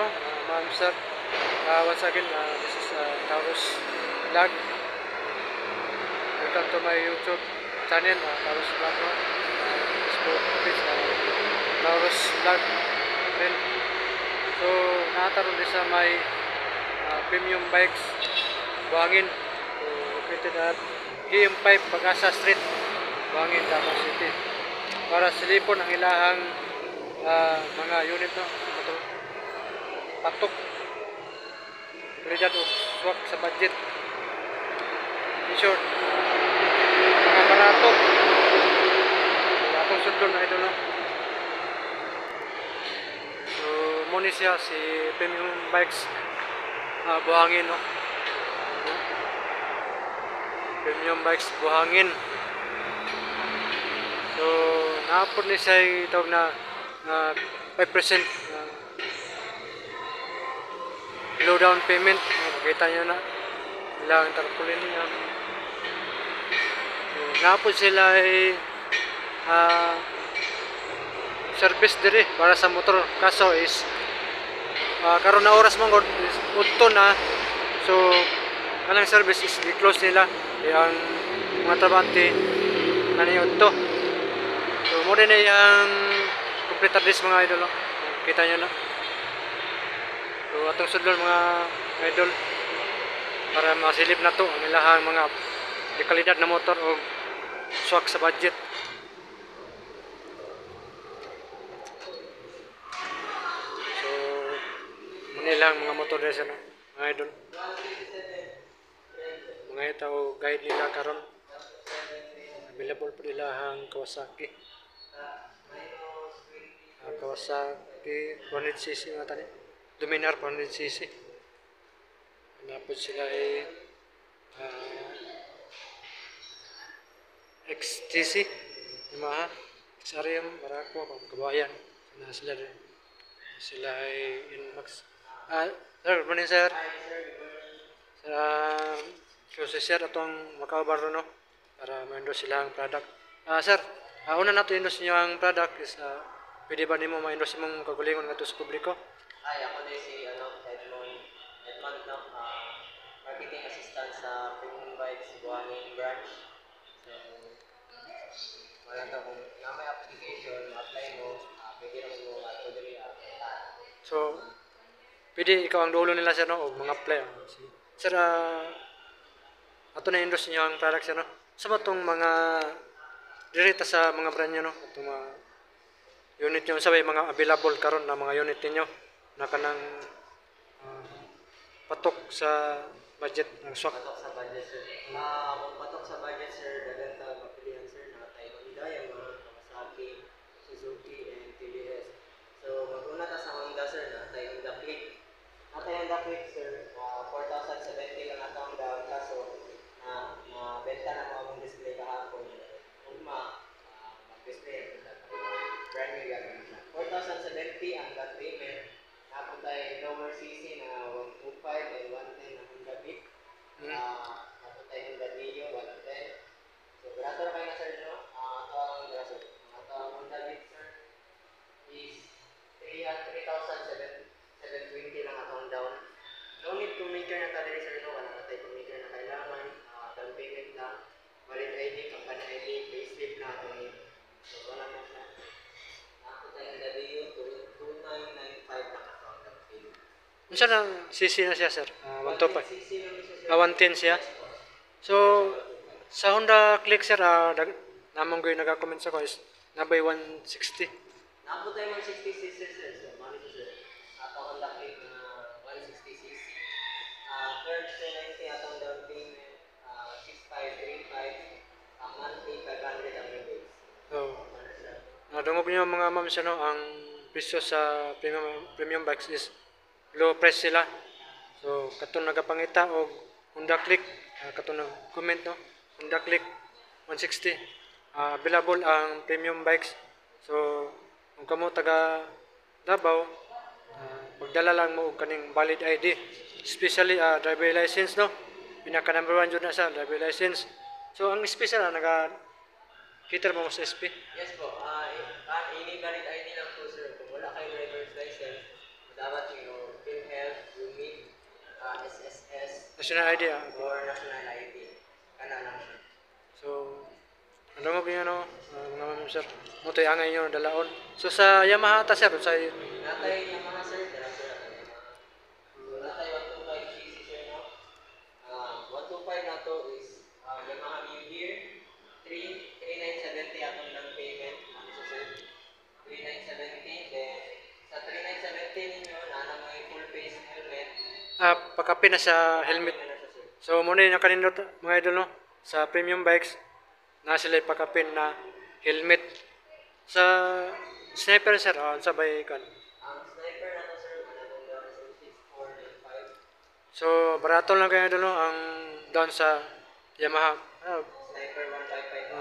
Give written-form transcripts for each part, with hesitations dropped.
ma'am, sir. Once again, this is Taurus Vlog. Welcome to my YouTube channel, Taurus Vlog, no? Facebook page, Taurus Vlog. Then, so, nakataroon din sa may premium bikes, Buhangin. So, located at GM5, Pag-asa Street, Buhangin, Davao City. Para silipon ang ilahang mga unit, no? Patok kalidad o swak sa budget. In short, mga barato atong sudlon na ito, no? So muna siya si Premium Bikes Buhangin, no? Premium Bikes Buhangin. So naapod ni siya itawag na 5% low down payment. Makita nyo na ilang tarpaulin niya. So, napod sila ay service diri para sa motor. Kaso is karon na oras mong udto na. So kanang service is i-close nila ang mga trabante na niudto. So mo din na yung complete address, mga idol, no? Kita nyo na. So atong sudlon, mga idol, para masilip na to ang ilahang mga dekalidad na motor o swak sa budget. So manilang mga motor dito, no? Mga idol, mga ito guide nila karon. Available po ilahang Kawasaki, Kawasaki 100cc nga tani, Dominar 100cc. Napod sila ay XTC, Yamaha, XRM, Barako, Kabayan. Na sila rin. Sila ay Inmax. Sir, good morning, sir. So si sir atong makaubar, no? Para ma-endorse sila ang product. Sir, una na to endorse niyo ang product is pwede ba nimo ma-endorse mong kagulingon nga to sa publiko? Ako din si Edmond, no? Marketing assistant sa Premium Bikes Buhangin branch. So, wala ka kung na may application, apply mo, pwede naman mo dali So, pwede ikaw ang dulo nila, sir, no? O mga apply. Sir, ato na endorse niyo ang product, sir, no? Sa ba itong mga direta sa mga brand nyo, no? Itong mga unit nyo, sabay mga available karon na mga unit niyo na kanang patok sa budget ng swak. patok sa budget, sir. Kung patok sa budget, sir, daganta mapilihan, sir, na tayo Honda, yung mga Kawasaki, Suzuki, and TVS. So, mag-una ta sa Honda, sir, na tayo Honda Click. Na tayo Honda Click, sir, 4,070 lang atong down, kaso na benta na mo ang display kahapon. Ugma, mag-display brand new gagawin siya. 4,070 ang down payment. Tapos tayo lower CC na 125 and 110 na Honda Beat. Tapos tayo Honda Dio 110. So, barato na kayo na, sir, no? Ang Honda Beat, sir, is 3,720 lang atong down. No need to make na kadiri, sir, no? Wala na tayo to make na kailangan. Down payment lang. Valid ID, company ID, payslip na atong need. So, wala na siya. Tapos tayo Honda Dio 2995 lang atong down payment. Ano siya ng CC na siya, sir? 125. 110cc lang siya, sir. 110 siya. So, sa Honda Click, sir, namang ko yung nag-comment sa ko is nabay 160. Naabot tayo ng 60cc, sir. So, mali siya, sir. Ato Honda Click na 160cc. 3090 atong down payment. 6535. Monthly 500 ang rebates. So, nadungog niyo mga ma'am, siya, no? Ang presyo sa premium bikes is low price sila. So, katong nagapangita o Honda Click, katong nag-comment, no? Honda Click 160. Available ang premium bikes. So, kung kamo taga Davao, magdala lang mo og kaning valid ID, especially driver license, no? Pinaka number 1 jud na sa driver license. So, ang special naga kita mo sa SP. Yes po. Ini valid ID lang po, sir. Kung wala kayong driver's license, dapat yung SSS National ID or national ID. Kana lang siya. So, ano mo ano, mga ma'am sir. Mo to angay nyo dalaon. So sa Yamaha ta sir sa Natay yung mga sir, dala sir ang Yamaha. So natay 125 cc sir no. 125 na to is Yamaha New Gear 3970 atong lang payment. Ano sa sir? 3970 then sa 3970 ninyo na may full face helmet. pakapin na sa helmet. Ano na siya sir? So muna yung kanindot mga idol no sa premium bikes na sila pakapin na helmet sa sniper sir sabay kan. Ang sniper na to sir, manatong daw is 6495. So barato lang kayo idol no ang down sa Yamaha Sniper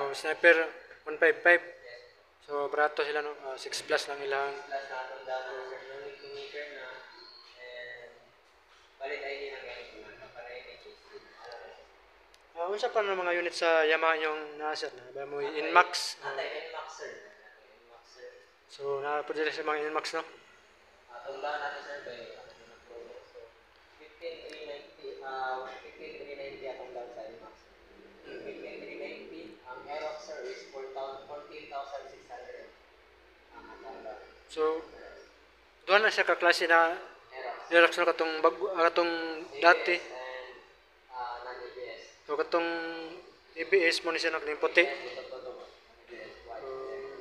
155. sniper 155. Yes. So barato sila no 6 plus lang ilang. Plus na atong daw sir, no need to meter na. And palit ID na ganito na. Kaparay ni Casey. Unsa pa ng mga unit sa Yamaha yung nasa na ba mo Inmax. Natay NMAX sir. Natay NMAX sir. So na pud sa mga Inmax no. Atong daw natin sir kay ano na promo. So 15390 15390 atong daw sa NMAX. 15390 ang Aerox sir is 14,600. Ang atong daw. So doon na siya ka klase na Aerox. Aerox no katong katong dati. And non-ABS. So katong ABS mo ni siya nakaling puti. Ito to to. ABS white.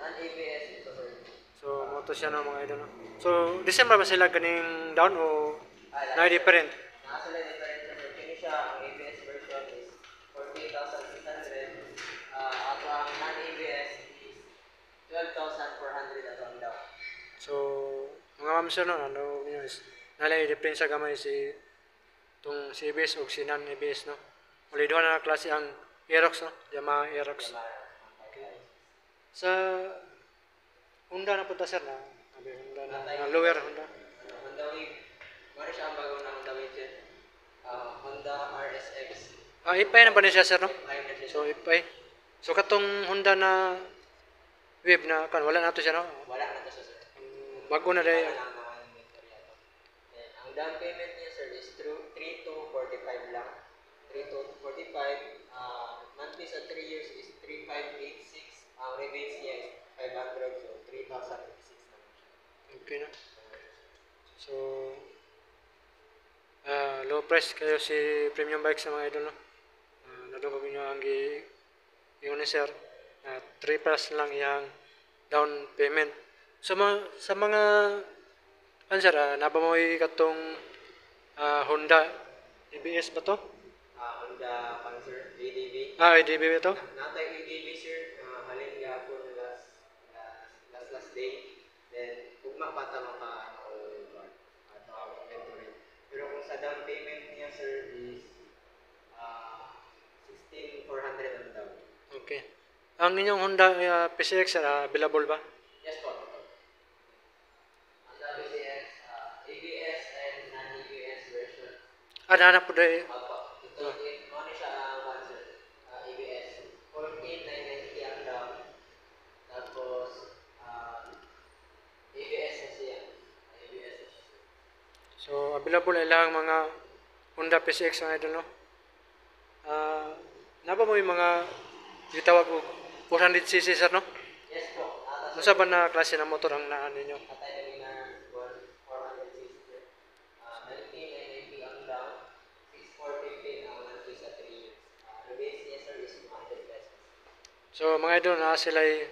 Non-ABS ito sir. So mo to siya no mga idol no. So December ba sila ganing down o na different? Nasa lang different sir. Kini siya ang ABS version is 48,600. Ato ang non-ABS is 12,400 ato ang daw. So mga ma'am sir no ano niyo is nalay different sa gamay si tong si ABS o si non-ABS no. Muli doon na klase ang Aerox no, Yamaha Aerox. Sa Honda na punta sir na, Honda na lower Honda. Honda Wave. Mari siya ang bagong na Honda Wave sir. Honda RSX. Ipay na ba niya siya sir no? Ayun na siya. So ipay. So katong Honda na Wave na kan wala na to siya no. Wala na to siya sir. Bago na Wala dai. na ang mga inventory ato. Then, ang down payment niya sir is 3 to 45 lang. 3 to 45. Monthly sa 3 years is 3,586. Ang rebates niya is 500. So, 3,086 naman siya. Okay na. So low price kayo si premium bike sa mga idol no. Nadungog niyo ang yung ni sir. 3 plus lang yang down payment. So sa mga ano sir, nabamoy katong Honda ABS ba to? Honda Panzer ADV. ADB ba to? Natay ADV sir. Halin nga po last day. Then, ugma pa ta maka ang inventory. Pero kung sa down payment niya sir is 16,400 ang down. Okay. Ang inyong Honda PCX sir, available ba? Yes po. Honda BCX, ABS and non-ABS version. Nahanap po dahil. Opo. Ito, ano siya ang sir? ABS. 14,990 ang down. Tapos, ABS na siya. ABS na siya. So available ay lang mga Honda PCX mga idol no. Naba mo yung mga gitawag og 400cc sir no? Yes po. Unsa ba na klase ng motor ang naan ninyo? Atay na rin na 400cc. 19,990 ang down. 6,415 ang monthly sa 3 years. Rebase niya sir is 200 pesos. So mga idol na sila ay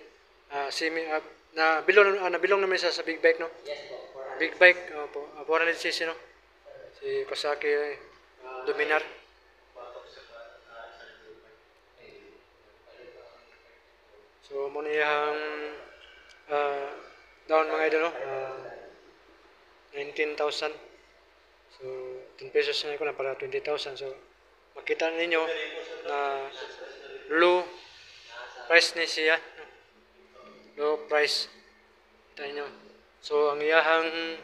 semi na bilong naman sa big bike no. Yes po. 400. Big bike po 400cc no. Si Kawasaki Dominar. So mo niyang down mga idol no. 19,000. So 10 pesos na ko na para 20,000. So makita ninyo na low price ni siya. Low price. Kita nyo. So ang iyahang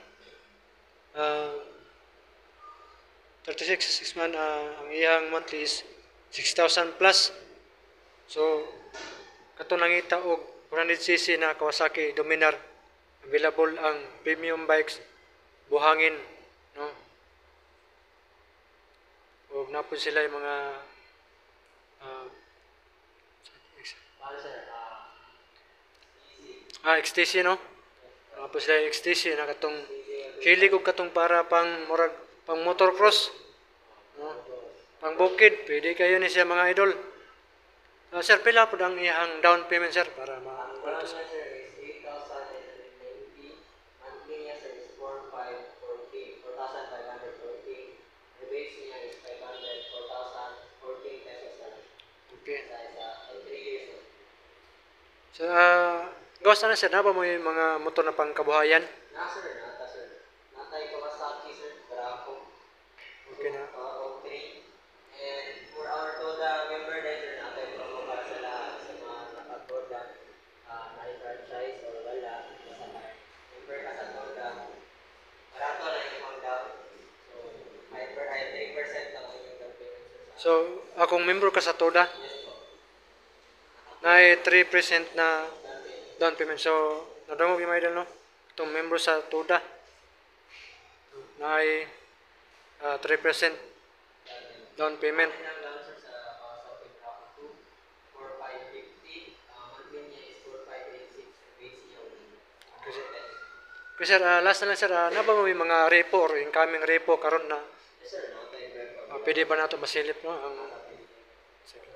36 man ang iyang monthly is 6,000 plus. So kato nangita og 400cc na Kawasaki Dominar, available ang premium bikes buhangin no. napon sila yung mga ah, Paano sir? Easy. XTC no. Napon sila yung XTC na katong hilig og katong para pang murag pang motocross. No? Pang bukid, pwede kayo ni siya mga idol. Sir, pila po ang iyang down payment sir para Ang ground niya sir is 8,990. Monthly niya sir is 4,540. 4,540. The base niya is 500. 4,014 pesos na lang. Okay. Sa 3 years. So, gawas na sir, na ba mo yung mga motor na pangkabuhayan? Sir, nata sir. Natay Kawasaki sir. Barako. Okay na. O3. And for our Toda member din sir, natay promo para sa lahat sa mga nakatoda. May franchise or wala. Basta member ka sa Toda. Barato na yung amount down. So, 3% lang ang yung down payment sir. So, akong member ka sa TODA, Yes po. na 3% na down payment. So, nadungog yung mga idol, no? Itong member sa TODA, na 3% down payment. Ang down sir sa Kawasaki Barako 2. 4,550. Monthly niya is 4,586. And base niya Kasi, kasi sir, last na lang sir, na ba mo yung mga repo or incoming repo karon na yes sir, natay record. pwede ba nato masilip, no? Sige.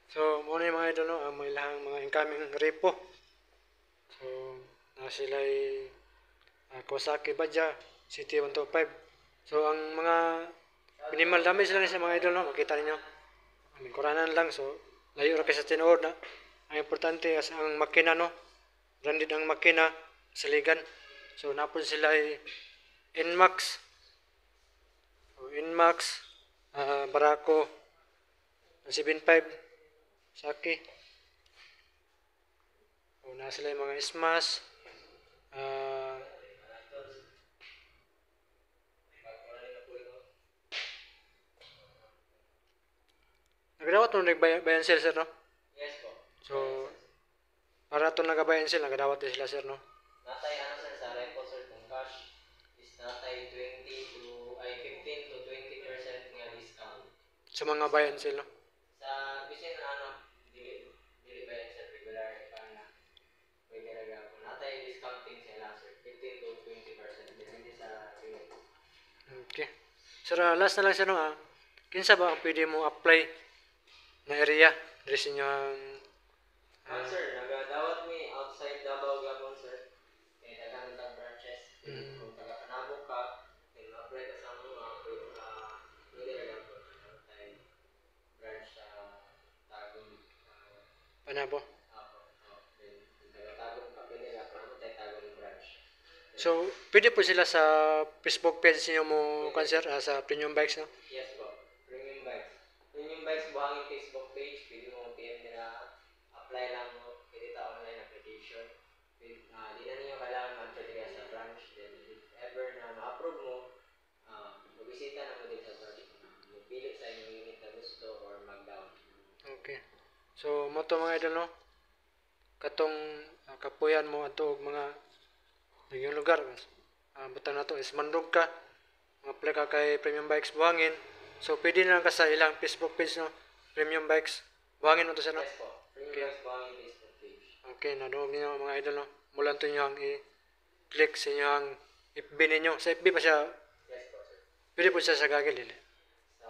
So, muna yung mga idol, no? Ang mga ilang mga incoming repo. So, na sila Kawasaki Badja, CT125. So, ang mga minimal damage lang sa mga idol, no? Makita ninyo. Ang kuranan lang, so, layo ra kay sa tinuod na. Ang importante, as ang makina, no? Branded ang makina, saligan. So, napon sila Inmax. So, Inmax, Barako, 75. Saki. O, na sila yung mga Smash. Nagdawat mo nagbayan sila sir, no? Yes po. So, para ito nagabayan sila, nagadawat din sila sir, no? Natay sir sa repo sir kung cash is natay 15 to 20% nga discount. Sa mga bayan sila, no? Sa bisin dili ba yan sir regular pa na regular ako. Natay discounting sila sir 15 to 20% depende sa unit. Okay. Sir, last na lang sir, no? Kinsa ba ang pwede mo apply na area? Dili sa inyong Sir, nagadawat mi outside Davao Gabon sir. Kaya daghang tang branches. Kung taga Panabo ka, then apply ka sa mga pwede ra po. Tay branch sa Tagum. Panabo. Then kung taga Tagum ka, pwede ra pa mo tay Tagum branch. So, pwede po sila sa Facebook page niyo mo, sir, sa Premium Bikes, no? Yes po. Premium Bikes. Premium Bikes buhangin Facebook page, pwede mo PM nila. Apply lang mo, pwede ta online application. Di na niyo kailangan mag-check sa branch. Then if ever na ma-approve mo, magbisita na mo din sa branch. Magpili sa inyong unit na gusto or mag-down. Okay. So, mo to mga idol, no? Katong kapuyan mo ato og mga yung lugar. Butang na to is Mandog ka. Apply ka kay Premium Bikes Buhangin. So, pwede na lang ka sa ilang Facebook page, no? Premium Bikes Buhangin mo to sa, no? Yes po. Premium Bikes buhangin Facebook page. Okay, nadungog ninyo mga idol, no? Mula to nyo ang i-click sa inyo ang FB ninyo. Sa FB pa siya, Yes po sir. pwede po siya sa Gagil, dili? Sa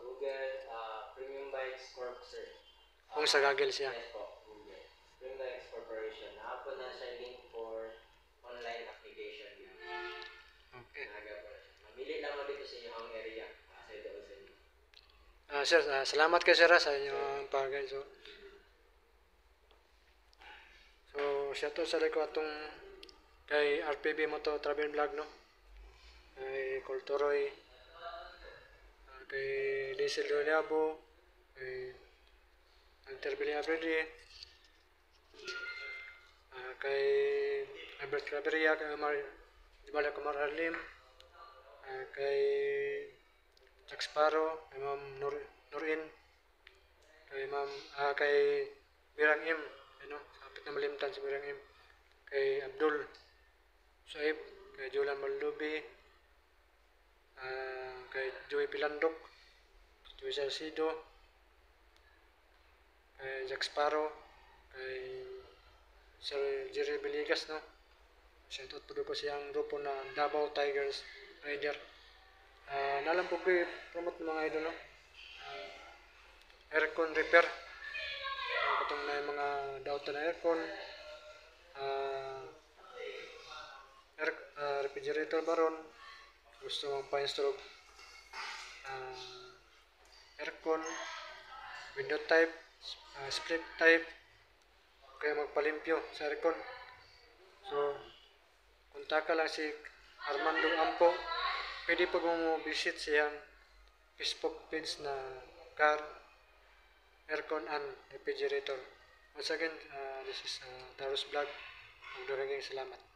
Google, Premium Bikes Corp sir. Kung sa Gagil siya. Yes po, Google. Premium Bikes Corporation. Nakapo na siya link for online application. Okay. Naga po na siya. Mamili lang mo dito sa inyong area. Sa doon sa inyo. Sir, salamat kay sir sa inyong pag so shoutout sa ko atong kay RPB mo to travel vlog no. Kay Kulturoy, kay Diesel Doliabo, kay Anterbilia Brady, kay Albert Claveria, kay Omar Dibala Kumar Arlim, kay Jack Sparrow, kay Ma'am Nurin, kay Ma'am kay Birang M, ano, kapit na malimtan si Birang M, kay Abdul Saib, kay Julan Maldubi, kay Joey Pilandok, Joey Salcido, kay Jack Sparrow, kay Sir Jerry Biligas no. Shoutout po ko siyang grupo na Davao Tigers Rider. Nalang po ko promote mga idol no. Aircon repair. Katong na yung mga doubt na aircon. Refrigerator baron. Gusto mong pa-install aircon, window type, split type, kaya magpalimpyo sa aircon. So, kontak ka lang si Armando Ampo. Pwede pag mo visit siyang Facebook page na car, aircon and refrigerator. Once again, this is Taros Vlog. Magdaraming salamat.